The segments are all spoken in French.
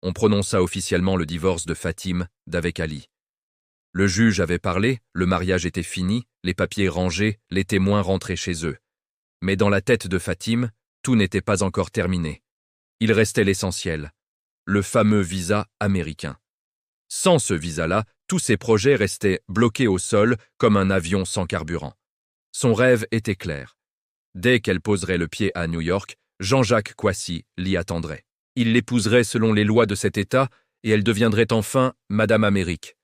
on prononça officiellement le divorce de Fatim d'avec Ali. Le juge avait parlé, le mariage était fini, les papiers rangés, les témoins rentrés chez eux. Mais dans la tête de Fatim, tout n'était pas encore terminé. Il restait l'essentiel, le fameux visa américain. Sans ce visa-là, tous ses projets restaient bloqués au sol comme un avion sans carburant. Son rêve était clair. Dès qu'elle poserait le pied à New York, Jean-Jacques Kouassi l'y attendrait. Il l'épouserait selon les lois de cet État et elle deviendrait enfin Madame Amérique.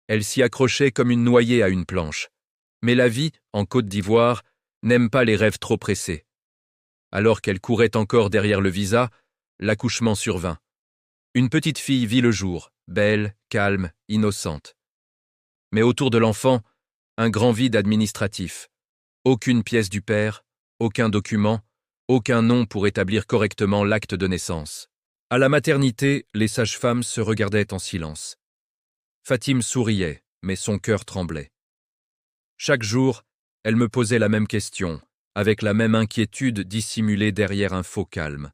Elle s'y accrochait comme une noyée à une planche. Mais la vie, en Côte d'Ivoire, n'aime pas les rêves trop pressés. Alors qu'elle courait encore derrière le visa, l'accouchement survint. Une petite fille vit le jour, belle, calme, innocente. Mais autour de l'enfant, un grand vide administratif. Aucune pièce du père, aucun document, aucun nom pour établir correctement l'acte de naissance. À la maternité, les sages-femmes se regardaient en silence. Fatim souriait, mais son cœur tremblait. Chaque jour, elle me posait la même question, avec la même inquiétude dissimulée derrière un faux calme.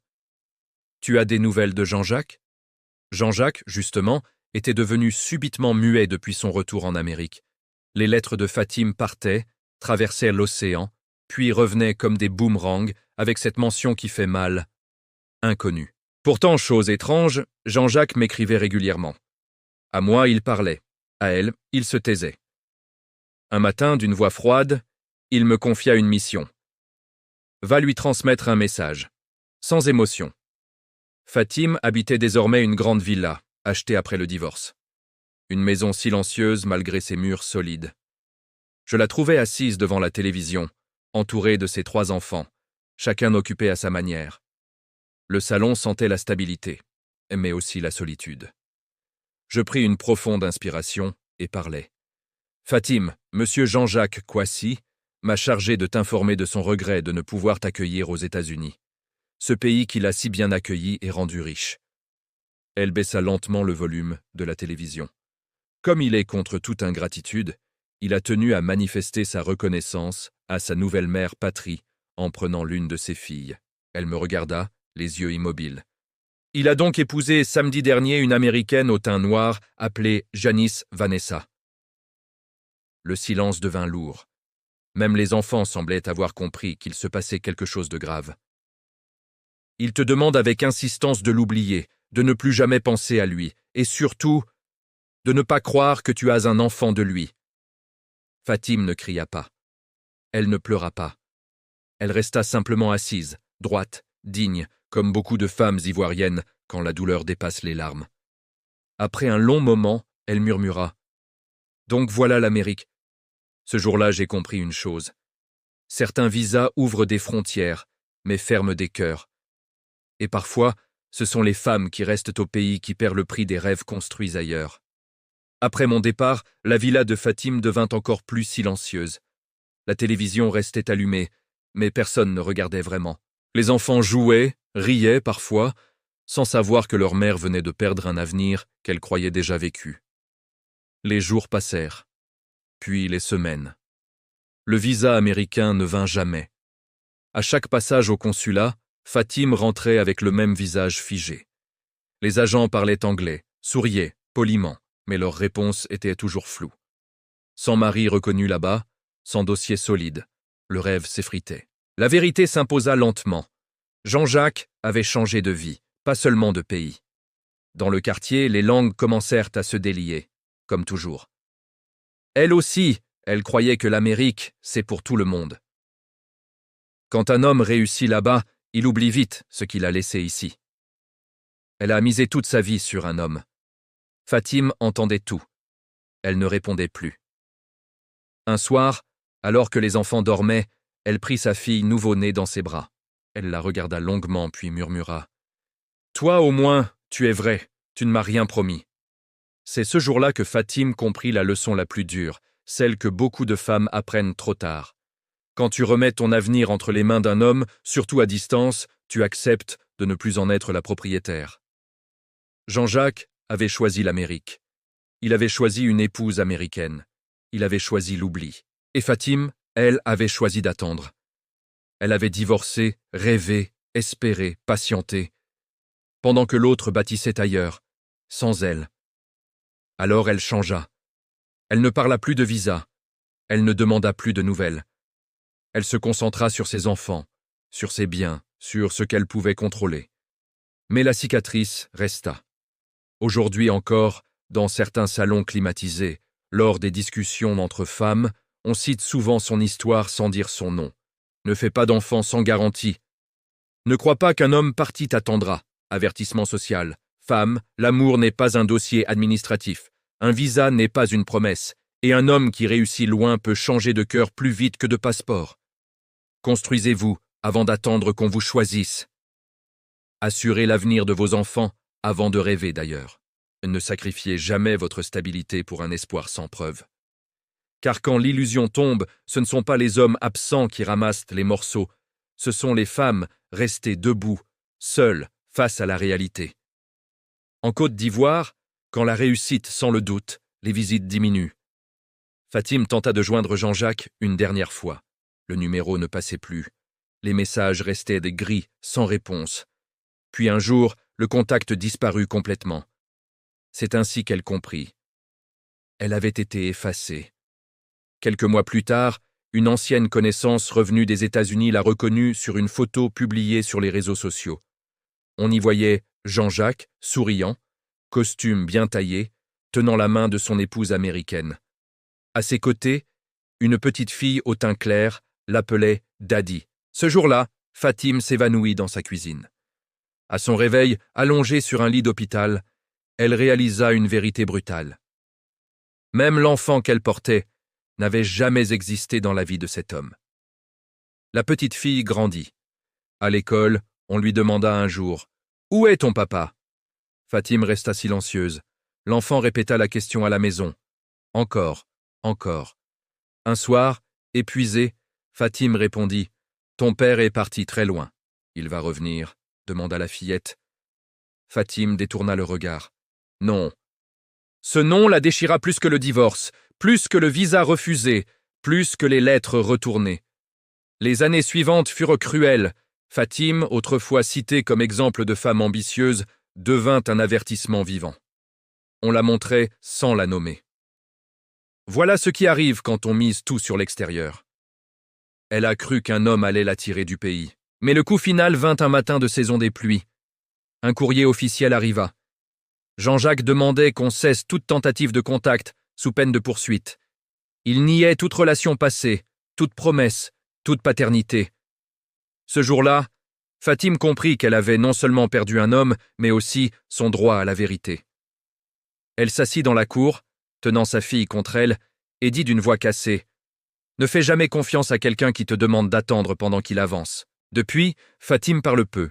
« Tu as des nouvelles de Jean-Jacques » Jean-Jacques, justement, était devenu subitement muet depuis son retour en Amérique. Les lettres de Fatim partaient, traversaient l'océan, puis revenaient comme des boomerangs avec cette mention qui fait mal. Inconnu. Pourtant, chose étrange, Jean-Jacques m'écrivait régulièrement. À moi, il parlait. À elle, il se taisait. Un matin, d'une voix froide, il me confia une mission. Va lui transmettre un message. Sans émotion. Fatim habitait désormais une grande villa, achetée après le divorce. Une maison silencieuse malgré ses murs solides. Je la trouvais assise devant la télévision, entourée de ses 3 enfants, chacun occupé à sa manière. Le salon sentait la stabilité, mais aussi la solitude. Je pris une profonde inspiration et parlais. Fatim, monsieur Jean-Jacques Kouassi, m'a chargé de t'informer de son regret de ne pouvoir t'accueillir aux États-Unis. Ce pays qui l'a si bien accueilli et rendu riche. Elle baissa lentement le volume de la télévision. Comme il est contre toute ingratitude, il a tenu à manifester sa reconnaissance à sa nouvelle mère patrie en prenant l'une de ses filles. Elle me regarda, les yeux immobiles. Il a donc épousé samedi dernier une Américaine au teint noir appelée Janice Vanessa. Le silence devint lourd. Même les enfants semblaient avoir compris qu'il se passait quelque chose de grave. Il te demande avec insistance de l'oublier, de ne plus jamais penser à lui, et surtout, de ne pas croire que tu as un enfant de lui. Fatim ne cria pas. Elle ne pleura pas. Elle resta simplement assise, droite, digne, comme beaucoup de femmes ivoiriennes quand la douleur dépasse les larmes. Après un long moment, elle murmura. « Donc voilà l'Amérique. » Ce jour-là, j'ai compris une chose. Certains visas ouvrent des frontières, mais ferment des cœurs. Et parfois, ce sont les femmes qui restent au pays qui perd le prix des rêves construits ailleurs. Après mon départ, la villa de Fatim devint encore plus silencieuse. La télévision restait allumée, mais personne ne regardait vraiment. Les enfants jouaient, riaient parfois, sans savoir que leur mère venait de perdre un avenir qu'elle croyait déjà vécu. Les jours passèrent, puis les semaines. Le visa américain ne vint jamais. À chaque passage au consulat, Fatim rentrait avec le même visage figé. Les agents parlaient anglais, souriaient, poliment, mais leurs réponses étaient toujours floues. Sans mari reconnu là-bas, sans dossier solide, le rêve s'effritait. La vérité s'imposa lentement. Jean-Jacques avait changé de vie, pas seulement de pays. Dans le quartier, les langues commencèrent à se délier, comme toujours. Elle aussi, elle croyait que l'Amérique, c'est pour tout le monde. Quand un homme réussit là-bas, il oublie vite ce qu'il a laissé ici. Elle a misé toute sa vie sur un homme. Fatim entendait tout. Elle ne répondait plus. Un soir, alors que les enfants dormaient, elle prit sa fille nouveau-née dans ses bras. Elle la regarda longuement puis murmura. « Toi au moins, tu es vrai, tu ne m'as rien promis. » C'est ce jour-là que Fatim comprit la leçon la plus dure, celle que beaucoup de femmes apprennent trop tard. Quand tu remets ton avenir entre les mains d'un homme, surtout à distance, tu acceptes de ne plus en être la propriétaire. Jean-Jacques avait choisi l'Amérique. Il avait choisi une épouse américaine. Il avait choisi l'oubli. Et Fatim, elle, avait choisi d'attendre. Elle avait divorcé, rêvé, espéré, patienté. pendant que l'autre bâtissait ailleurs, sans elle. Alors elle changea. Elle ne parla plus de visa. Elle ne demanda plus de nouvelles. Elle se concentra sur ses enfants, sur ses biens, sur ce qu'elle pouvait contrôler. Mais la cicatrice resta. Aujourd'hui encore, dans certains salons climatisés, lors des discussions entre femmes, on cite souvent son histoire sans dire son nom. Ne fais pas d'enfant sans garantie. Ne crois pas qu'un homme parti t'attendra. Avertissement social. Femme, l'amour n'est pas un dossier administratif. Un visa n'est pas une promesse. Et un homme qui réussit loin peut changer de cœur plus vite que de passeport. Construisez-vous avant d'attendre qu'on vous choisisse. Assurez l'avenir de vos enfants avant de rêver d'ailleurs. Ne sacrifiez jamais votre stabilité pour un espoir sans preuve. Car quand l'illusion tombe, ce ne sont pas les hommes absents qui ramassent les morceaux, ce sont les femmes restées debout, seules, face à la réalité. En Côte d'Ivoire, quand la réussite sent le doute, les visites diminuent. Fatim tenta de joindre Jean-Jacques une dernière fois. Le numéro ne passait plus. Les messages restaient des gris, sans réponse. Puis un jour, le contact disparut complètement. C'est ainsi qu'elle comprit. Elle avait été effacée. Quelques mois plus tard, une ancienne connaissance revenue des États-Unis l'a reconnue sur une photo publiée sur les réseaux sociaux. On y voyait Jean-Jacques, souriant, costume bien taillé, tenant la main de son épouse américaine. À ses côtés, une petite fille au teint clair l'appelait Daddy. Ce jour-là, Fatim s'évanouit dans sa cuisine. À son réveil, allongée sur un lit d'hôpital, elle réalisa une vérité brutale. Même l'enfant qu'elle portait n'avait jamais existé dans la vie de cet homme. La petite fille grandit. À l'école, on lui demanda un jour « Où est ton papa ?» Fatim resta silencieuse. L'enfant répéta la question à la maison. Encore, encore. Un soir, épuisé, Fatim répondit « Ton père est parti très loin. Il va revenir ?» demanda la fillette. Fatim détourna le regard. « Non. » Ce non la déchira plus que le divorce, plus que le visa refusé, plus que les lettres retournées. Les années suivantes furent cruelles. Fatim, autrefois citée comme exemple de femme ambitieuse, devint un avertissement vivant. On la montrait sans la nommer. Voilà ce qui arrive quand on mise tout sur l'extérieur. Elle a cru qu'un homme allait la tirer du pays. Mais le coup final vint un matin de saison des pluies. Un courrier officiel arriva. Jean-Jacques demandait qu'on cesse toute tentative de contact, sous peine de poursuite. Il niait toute relation passée, toute promesse, toute paternité. Ce jour-là, Fatim comprit qu'elle avait non seulement perdu un homme, mais aussi son droit à la vérité. Elle s'assit dans la cour, tenant sa fille contre elle, et dit d'une voix cassée « Ne fais jamais confiance à quelqu'un qui te demande d'attendre pendant qu'il avance. » Depuis, Fatim parle peu.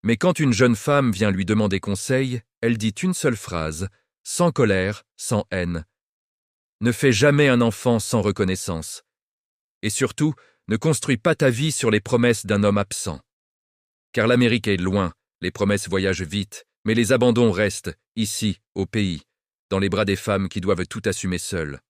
Mais quand une jeune femme vient lui demander conseil, elle dit une seule phrase, sans colère, sans haine. Ne fais jamais un enfant sans reconnaissance. Et surtout, ne construis pas ta vie sur les promesses d'un homme absent. Car l'Amérique est loin, les promesses voyagent vite, mais les abandons restent, ici, au pays, dans les bras des femmes qui doivent tout assumer seules.